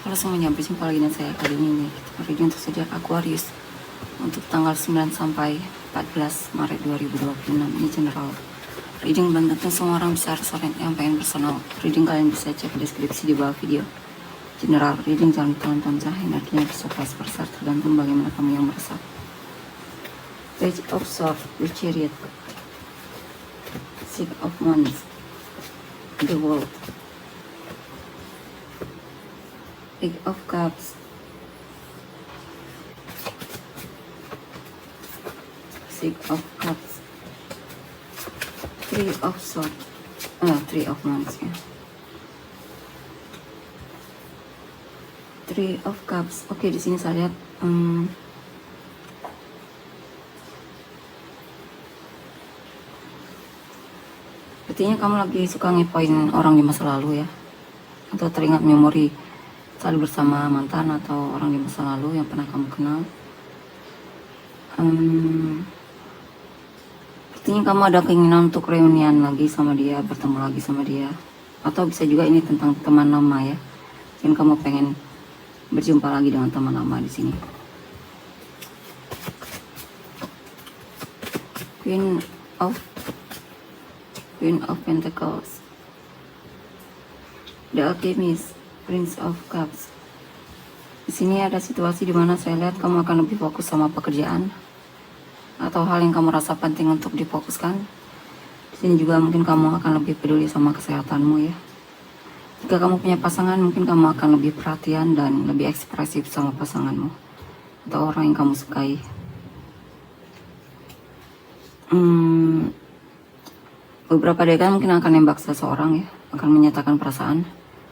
Halo semuanya, berjumpa lagi dengan saya kali ini nih. Reading untuk zodiak Aquarius untuk tanggal 9 sampai 14 Maret 2026. Ini general reading, dan tentu semua orang bisa resain. Yang pengen personal reading kalian bisa cek deskripsi di bawah video. General reading jangan tonton sah, energinya bisa vice versa, tergantung bagaimana kamu yang merasa. Page of Swords, The Chariot, Six of Wands, The World, Eight of Cups, Six of Cups, Three of Swords, Three of Wands ya. Three of Cups. Oke, di sini saya lihat sepertinya kamu lagi suka ngepoin orang di masa lalu ya, atau teringat memori saling bersama mantan atau orang di masa lalu yang pernah kamu kenal. Sepertinya kamu ada keinginan untuk reunian lagi sama dia, bertemu lagi sama dia, atau bisa juga ini tentang teman lama ya, dan kamu pengen berjumpa lagi dengan teman lama di sini. Queen of Pentacles, The Alchemist, Prince of Cups. Di sini ada situasi di mana saya lihat kamu akan lebih fokus sama pekerjaan atau hal yang kamu rasa penting untuk difokuskan. Di sini juga mungkin kamu akan lebih peduli sama kesehatanmu ya. Jika kamu punya pasangan, mungkin kamu akan lebih perhatian dan lebih ekspresif sama pasanganmu atau orang yang kamu sukai. Beberapa dari kalian mungkin akan nembak seseorang ya, akan menyatakan perasaan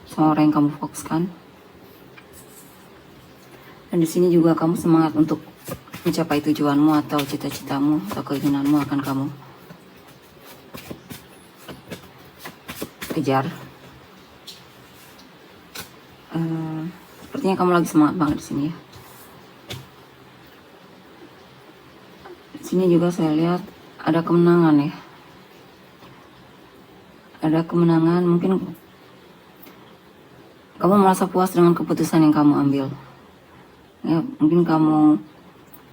sama orang yang kamu fokuskan. Dan di sini juga kamu semangat untuk mencapai tujuanmu atau cita-citamu atau keinginanmu akan kamu kejar. Sepertinya kamu lagi semangat banget di sini ya. Di sini juga saya lihat ada kemenangan ya. Ada kemenangan, mungkin kamu merasa puas dengan keputusan yang kamu ambil. Ya, mungkin kamu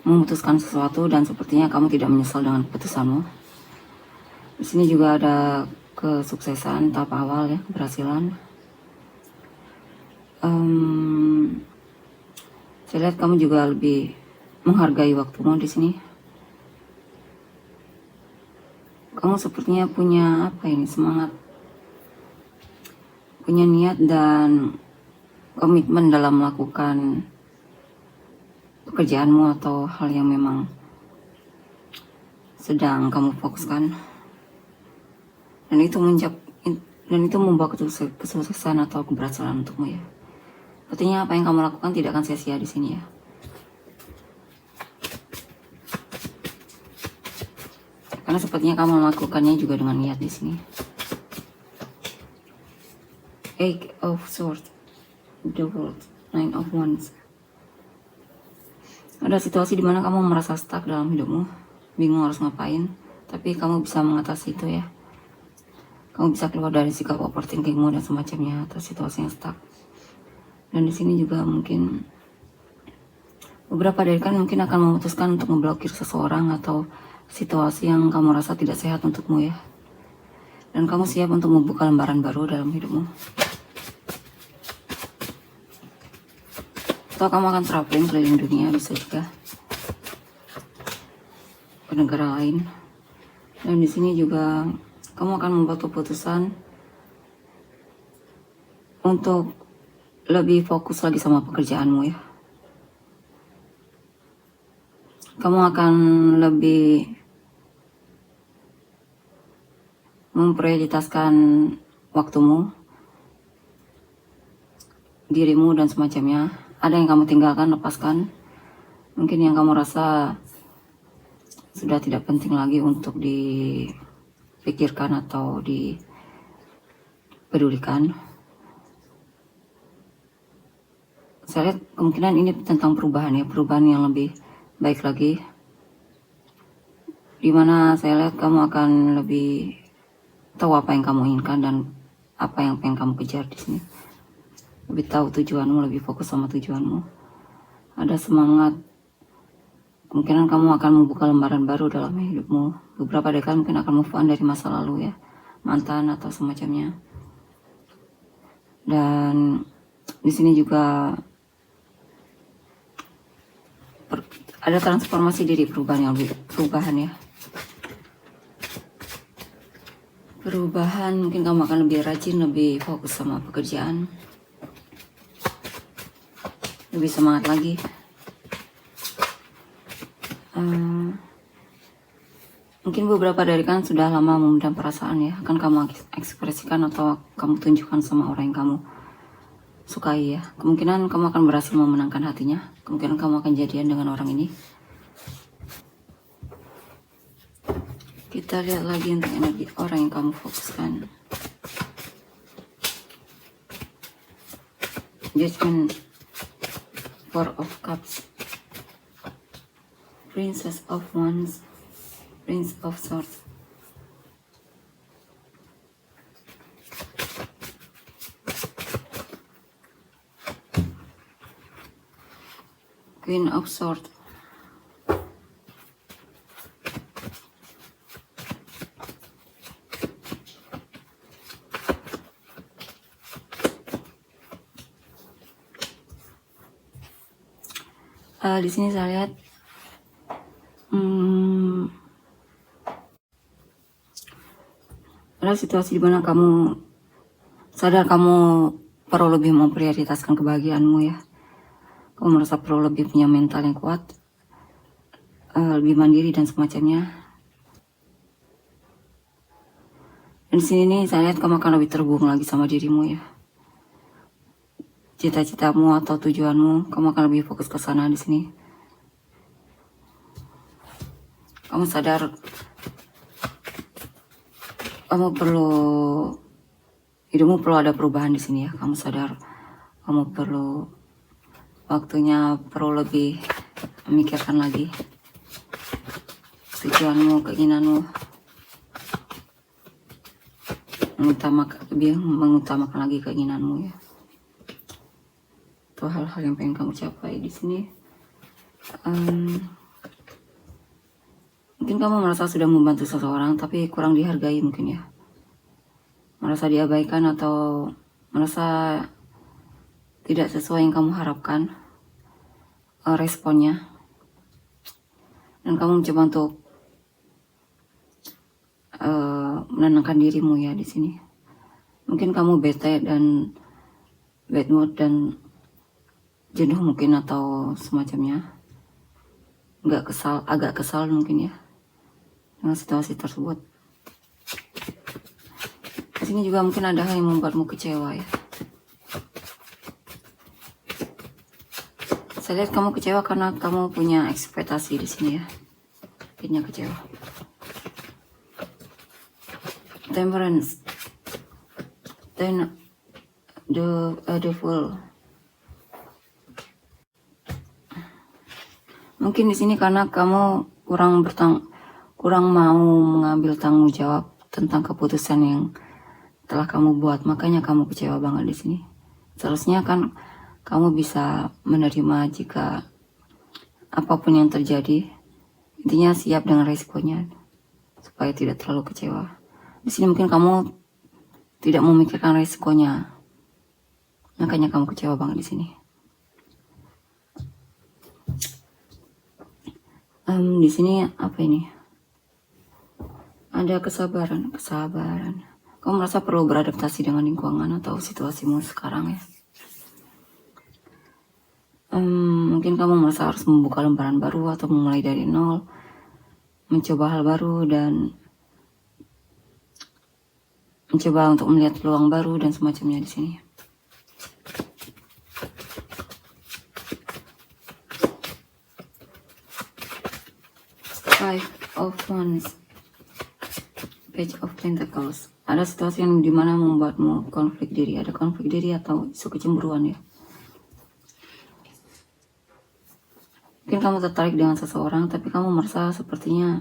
memutuskan sesuatu dan sepertinya kamu tidak menyesal dengan keputusanmu. Di sini juga ada kesuksesan tahap awal ya, keberhasilan. Saya lihat kamu juga lebih menghargai waktumu di sini. Kamu sepertinya punya semangat, punya niat dan komitmen dalam melakukan pekerjaanmu atau hal yang memang sedang kamu fokuskan, dan itu membawa kesuksesan atau keberhasilan untukmu ya. Artinya apa yang kamu lakukan tidak akan sia-sia di sini ya. Karena sepertinya kamu melakukannya juga dengan niat di sini. Eight of Swords, The World, Nine of Wands. Ada situasi di mana kamu merasa stuck dalam hidupmu, bingung harus ngapain, tapi kamu bisa mengatasi itu ya. Kamu bisa keluar dari sikap overthinkingmu dan semacamnya atau situasi yang stuck. Dan di sini juga mungkin beberapa dari kalian mungkin akan memutuskan untuk memblokir seseorang atau situasi yang kamu rasa tidak sehat untukmu ya. Dan kamu siap untuk membuka lembaran baru dalam hidupmu. Atau kamu akan traveling keliling dunia, bisa juga ke negara lain. Dan di sini juga kamu akan membuat keputusan untuk lebih fokus lagi sama pekerjaanmu ya. Kamu akan lebih memprioritaskan waktumu, dirimu dan semacamnya. Ada yang kamu tinggalkan, lepaskan. Mungkin yang kamu rasa sudah tidak penting lagi untuk dipikirkan atau dipedulikan. Saya lihat kemungkinan ini tentang perubahan ya, perubahan yang lebih baik lagi. Dimana saya lihat kamu akan lebih tahu apa yang kamu inginkan dan apa yang pengen kamu kejar di sini. lebih tahu tujuanmu, lebih fokus sama tujuanmu. Ada semangat. Kemungkinan kamu akan membuka lembaran baru dalam hidupmu. Beberapa dari kalian mungkin akan move on dari masa lalu ya, mantan atau semacamnya. Dan di sini juga ada transformasi diri, perubahan ya. Perubahan, mungkin kamu akan lebih rajin, lebih fokus sama pekerjaan, lebih semangat lagi. Mungkin beberapa dari kalian sudah lama memendam perasaan ya, akan kamu ekspresikan atau kamu tunjukkan sama orang yang kamu sukai ya. Kemungkinan kamu akan berhasil memenangkan hatinya, kemungkinan kamu akan jadian dengan orang ini. Kita lihat lagi untuk energi orang yang kamu fokuskan. Judgment, Four of Cups, Princess of Wands, Prince of Swords. Queen of Swords. Di sini saya lihat ada situasi di mana kamu sadar kamu perlu lebih memprioritaskan kebahagiaanmu ya. Kamu merasa perlu lebih punya mental yang kuat, lebih mandiri dan semacamnya. Dan di sini nih saya lihat kamu akan lebih terhubung lagi sama dirimu ya. Cita-citamu atau tujuanmu, kamu akan lebih fokus ke sana di sini. Kamu sadar hidupmu perlu ada perubahan di sini ya. Kamu sadar kamu perlu lebih memikirkan lagi tujuanmu, keinginanmu, mengutamakan lagi keinginanmu ya. Itu hal-hal yang pengen kamu capai di sini. Mungkin kamu merasa sudah membantu seseorang tapi kurang dihargai mungkin ya. Merasa diabaikan atau merasa tidak sesuai yang kamu harapkan responnya. Dan kamu mencoba untuk menenangkan dirimu ya di sini. Mungkin kamu bete dan bad mood dan jenuh mungkin atau semacamnya. Agak kesal mungkin ya dengan situasi tersebut. Di sini juga mungkin ada hal yang membuatmu kecewa ya. Saya lihat kamu kecewa karena kamu punya ekspektasi di sini ya. Akhirnya kecewa. Temperance. Then the Fool. Mungkin di sini karena kamu kurang mau mengambil tanggung jawab tentang keputusan yang telah kamu buat, makanya kamu kecewa banget di sini. Seharusnya kan kamu bisa menerima jika apapun yang terjadi, intinya siap dengan resikonya supaya tidak terlalu kecewa. Di sini mungkin kamu tidak memikirkan resikonya, makanya kamu kecewa banget di sini. Di sini apa ini? Ada kesabaran. Kamu merasa perlu beradaptasi dengan lingkungan atau situasimu sekarang ya. Mungkin kamu merasa harus membuka lembaran baru atau memulai dari nol, mencoba hal baru dan mencoba untuk melihat peluang baru dan semacamnya di sini. Five of Wands, Page of Pentacles. Ada situasi yang dimana membuatmu konflik diri. Ada konflik diri atau isu kecemburuan ya. Mungkin kamu tertarik dengan seseorang tapi kamu merasa sepertinya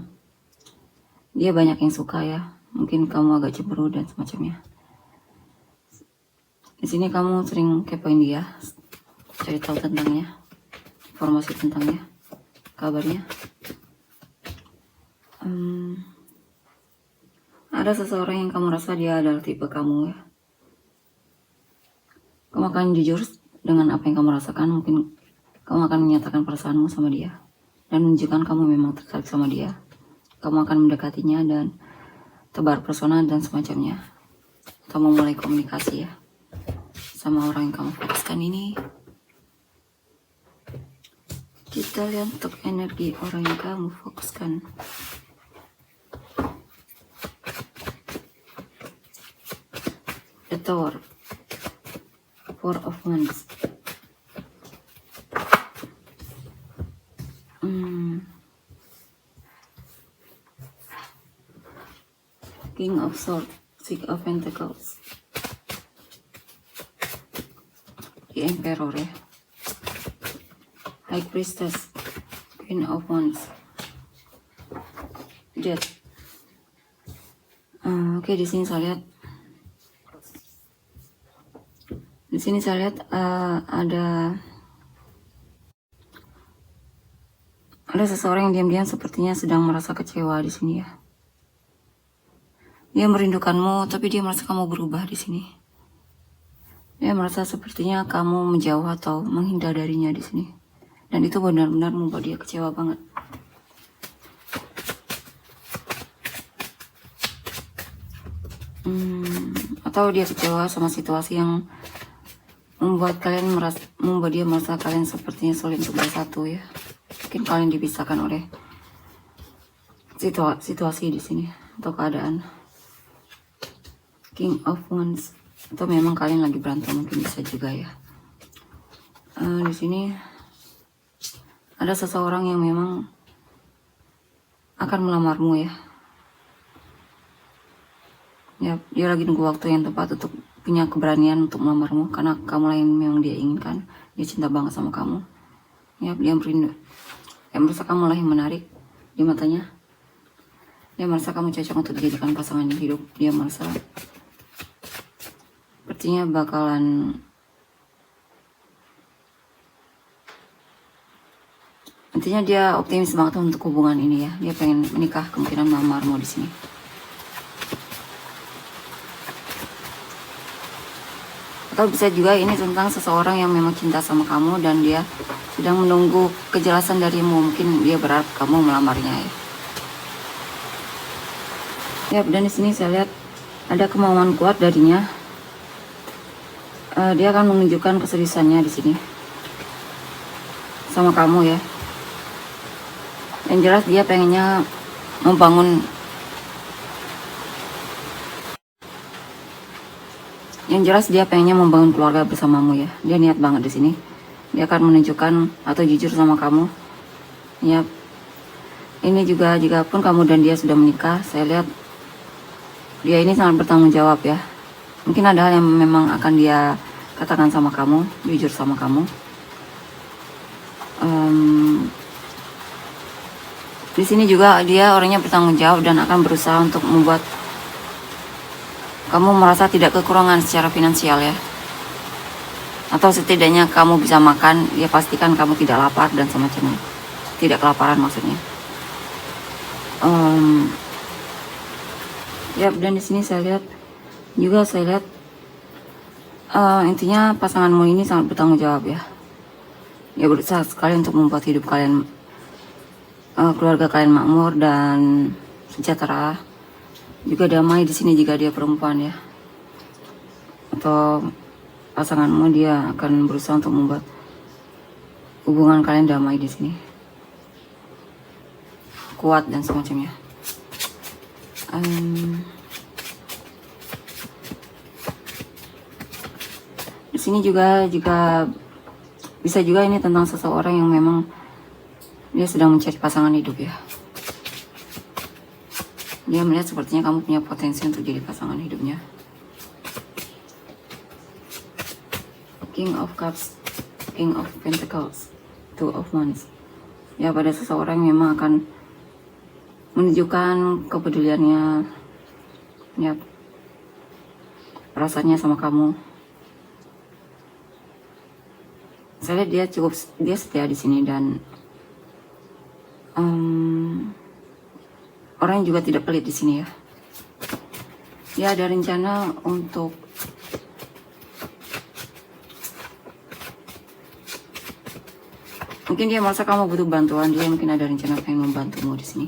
dia banyak yang suka ya. Mungkin kamu agak cemburu dan semacamnya. Di sini kamu sering kepoin dia, cari tahu tentangnya, informasi tentangnya, kabarnya. Ada seseorang yang kamu rasa dia adalah tipe kamu ya. Kamu akan jujur dengan apa yang kamu rasakan. Mungkin kamu akan menyatakan perasaanmu sama dia dan menunjukkan kamu memang tertarik sama dia. Kamu akan mendekatinya dan tebar pesona dan semacamnya. Atau memulai komunikasi ya sama orang yang kamu fokuskan ini. Kita lihat untuk energi orang yang kamu fokuskan. The Tower, Four of Wands. King of Swords, Six of Pentacles, The Emperor ya, High Priestess, Queen of Wands, Death. Oke, di sini saya lihat. Di sini saya lihat ada seseorang yang diam-diam sepertinya sedang merasa kecewa di sini ya. Dia merindukanmu, tapi dia merasa kamu berubah di sini. Dia merasa sepertinya kamu menjauh atau menghindar darinya di sini. Dan itu benar-benar membuat dia kecewa banget. Atau dia kecewa sama situasi yang membuat dia merasa kalian sepertinya sulit untuk bersatu ya. Mungkin kalian dipisahkan oleh situasi di sini atau keadaan. King of Wands, atau memang kalian lagi berantem, mungkin bisa juga ya. Di sini ada seseorang yang memang akan melamarmu ya. Ya, dia lagi nunggu waktu yang tepat untuk punya keberanian untuk melamarmu karena kamu lah yang memang dia inginkan. Dia cinta banget sama kamu. Ya, dia merindu. Dia merasa kamu lah yang menarik di matanya. Dia merasa kamu cocok untuk dijadikan pasangan hidup. Dia merasa sepertinya bakalan intinya dia optimis banget untuk hubungan ini ya. Dia pengen menikah, kemungkinan melamarmu di sini. Atau bisa juga ini tentang seseorang yang memang cinta sama kamu dan dia sedang menunggu kejelasan darimu. Mungkin dia berharap kamu melamarnya ya. Ya, dan di sini saya lihat ada kemauan kuat darinya. Dia akan menunjukkan keseriusannya di sini sama kamu ya. Yang jelas dia pengennya membangun. Yang jelas dia pengennya membangun keluarga bersamamu ya. Dia niat banget di sini. Dia akan menunjukkan atau jujur sama kamu. Ya. Ini juga jika pun kamu dan dia sudah menikah, saya lihat dia ini sangat bertanggung jawab ya. Mungkin ada hal yang memang akan dia katakan sama kamu, jujur sama kamu. Di sini juga dia orangnya bertanggung jawab dan akan berusaha untuk membuat kamu merasa tidak kekurangan secara finansial ya. Atau setidaknya kamu bisa makan, dia pastikan kamu tidak lapar dan semacamnya. Tidak kelaparan maksudnya. Ya, dan di sini saya lihat intinya pasanganmu ini sangat bertanggung jawab ya. Dia berusaha sekali untuk membuat hidup kalian, keluarga kalian makmur dan sejahtera. Juga damai di sini jika dia perempuan ya. Atau pasanganmu, dia akan berusaha untuk membuat hubungan kalian damai di sini. Kuat dan semacamnya. Di sini juga bisa juga ini tentang seseorang yang memang dia sedang mencari pasangan hidup ya. Dia melihat sepertinya kamu punya potensi untuk jadi pasangan hidupnya. King of Cups, King of Pentacles, Two of Wands. Ya, pada seseorang yang memang akan menunjukkan kepeduliannya, ya, perasaannya sama kamu. Saya lihat dia setia di sini, dan orang juga tidak pelit di sini ya. Dia ada rencana untuk mungkin dia merasa kamu butuh bantuan, dia mungkin ada rencana pengen membantumu di sini.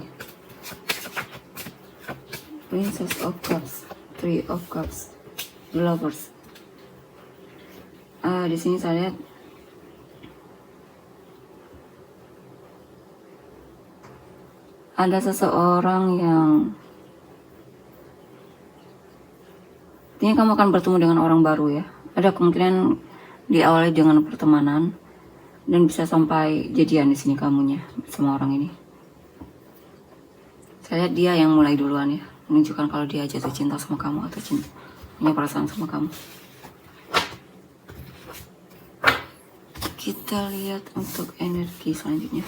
Princess of Cups, Three of Cups, The Lovers. Di sini saya lihat ada seseorang yang artinya kamu akan bertemu dengan orang baru ya. Ada kemungkinan diawali dengan pertemanan dan bisa sampai jadian di sini kamunya sama orang ini. Saya lihat dia yang mulai duluan ya, menunjukkan kalau dia jatuh cinta sama kamu atau punya perasaan sama kamu. Kita lihat untuk energi selanjutnya.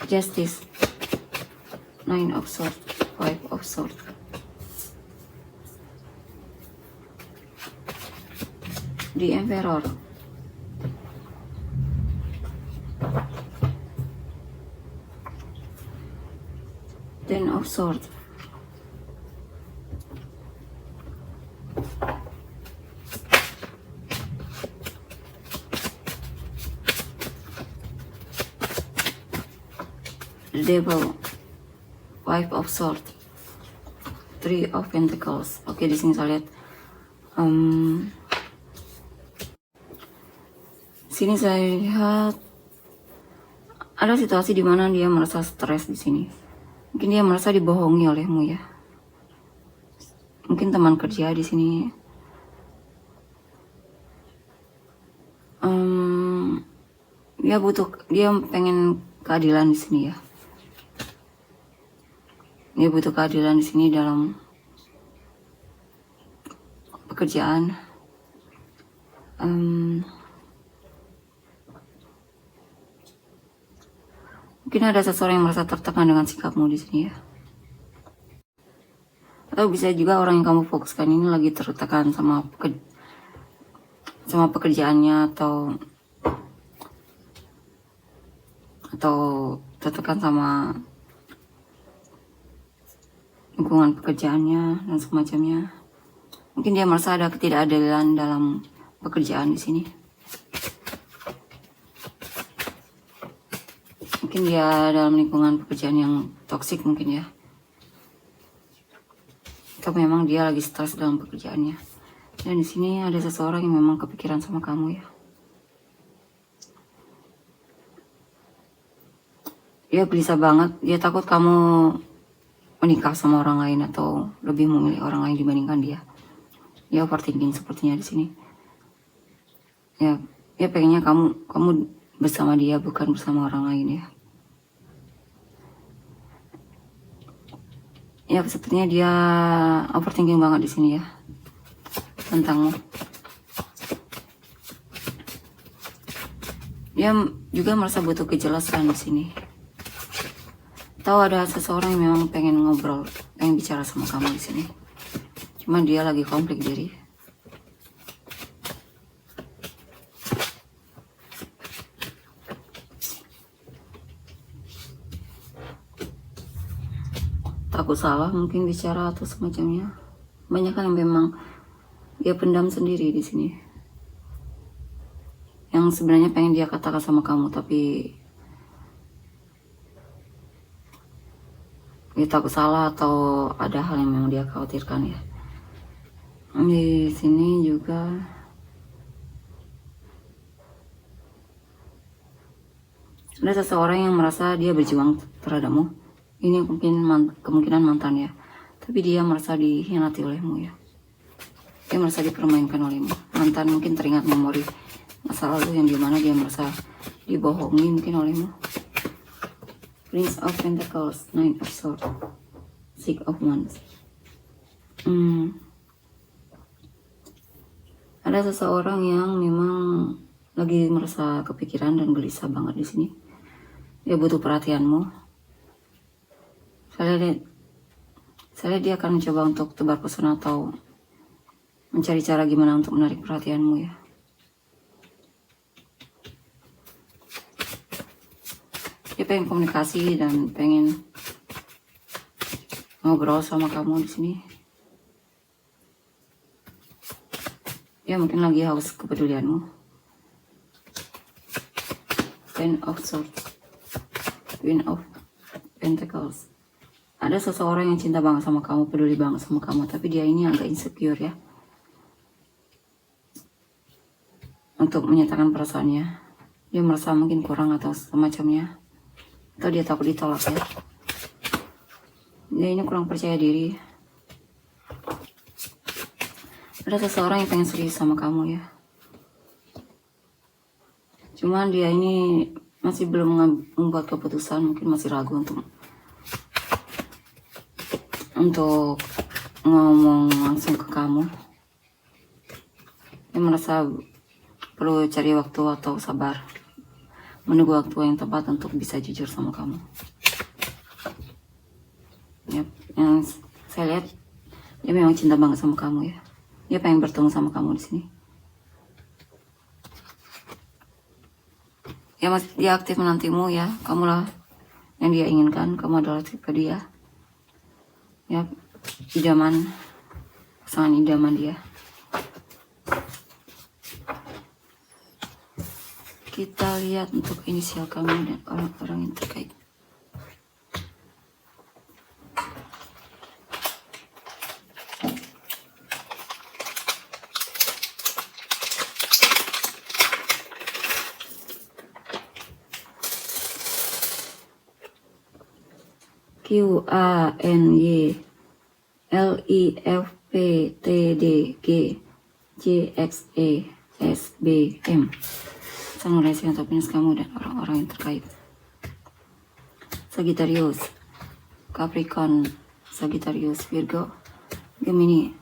Justice, Nine of Swords, Five of Swords. The Emperor. Ten of Swords. The Devil, Five of Swords, Three of Pentacles. Oke, di sini saya lihat sini saya lihat ada situasi di mana dia merasa stres di sini. Mungkin dia merasa dibohongi olehmu ya. Mungkin teman kerja di sini. Dia pengen keadilan di sini ya. Dia butuh keadilan di sini dalam pekerjaan. Mungkin ada seseorang yang merasa tertekan dengan sikapmu di sini ya. Atau bisa juga orang yang kamu fokuskan ini lagi tertekan sama pekerjaannya atau tertekan sama lingkungan pekerjaannya dan semacamnya. Mungkin dia merasa ada ketidakadilan dalam pekerjaan di sini. Mungkin dia dalam lingkungan pekerjaan yang toksik mungkin ya. Atau memang dia lagi stres dalam pekerjaannya. Dan di sini ada seseorang yang memang kepikiran sama kamu ya. Dia gelisah banget, dia takut kamu menikah sama orang lain atau lebih memilih orang lain dibandingkan dia. Dia overthinking sepertinya di sini. Ya, dia pengennya kamu bersama dia bukan bersama orang lain ya. Ya, sepertinya dia overthinking banget di sini ya tentangmu. Dia juga merasa butuh kejelasan di sini. Tahu ada seseorang yang memang pengen ngobrol, pengen bicara sama kamu di sini. Cuman dia lagi konflik diri. Takut salah mungkin bicara atau semacamnya. Banyak yang memang dia pendam sendiri di sini. Yang sebenarnya pengen dia katakan sama kamu tapi dia takut salah atau ada hal yang memang dia khawatirkan ya. Di sini juga ada seseorang yang merasa dia berjuang terhadapmu. Ini mungkin kemungkinan mantan ya. Tapi dia merasa dikhianati olehmu ya. Dia merasa dipermainkan olehmu. Mantan mungkin teringat memori masa lalu yang dimana dia merasa dibohongi mungkin olehmu. Prince of Pentacles, Nine of Swords, Six of Wands. Ada seseorang yang memang lagi merasa kepikiran dan gelisah banget di sini. Dia butuh perhatianmu. Saya Saya dia akan mencoba untuk tebar pesona atau mencari cara gimana untuk menarik perhatianmu ya. Dia pengen komunikasi dan pengen ngobrol sama kamu di sini. Dia mungkin lagi haus kepedulianmu. Queen of Swords, Queen of Pentacles. Ada seseorang yang cinta banget sama kamu, peduli banget sama kamu, tapi dia ini agak insecure ya. Untuk menyatakan perasaannya, dia merasa mungkin kurang atau semacamnya, atau dia takut ditolak ya. Dia ini kurang percaya diri. Ada seseorang yang pengen serius sama kamu ya. Cuman dia ini masih belum membuat keputusan, mungkin masih ragu untuk ngomong langsung ke kamu. Dia merasa perlu cari waktu atau sabar, menunggu waktu yang tepat untuk bisa jujur sama kamu. Ya, yang saya lihat dia memang cinta banget sama kamu ya. Dia pengen bertemu sama kamu di sini. Ya, dia aktif menantimu ya. Kamulah yang dia inginkan. Kamu adalah tipe dia. Ya, idaman, pasangan idaman dia. Kita lihat untuk inisial kamu dan orang-orang yang terkait. Q A N Y L I F P T D G J X E S B M. Samurai atau penis kamu dan orang-orang yang terkait. Sagittarius, Capricorn, Sagittarius, Virgo, Gemini,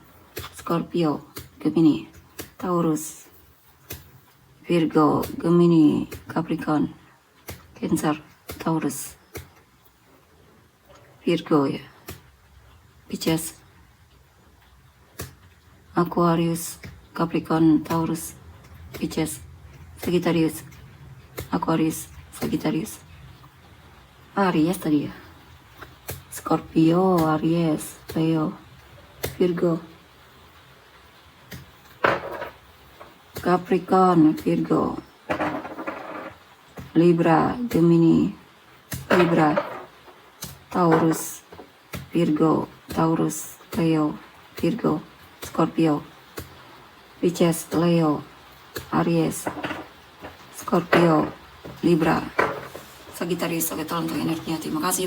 Scorpio, Gemini, Taurus, Virgo, Gemini, Capricorn, Cancer, Taurus, Virgo ya, Pisces, Aquarius, Capricorn, Taurus, Pisces, Sagittarius, Aquarius, Sagittarius, Aries tadi ya, Scorpio, Aries, Leo, Virgo, Capricorn, Virgo, Libra, Gemini, Libra, Taurus, Virgo, Taurus, Leo, Virgo, Scorpio, Pisces, Leo, Aries, Scorpio, Libra, Sagittarius. Oke, tolong untuk energinya. Terima kasih.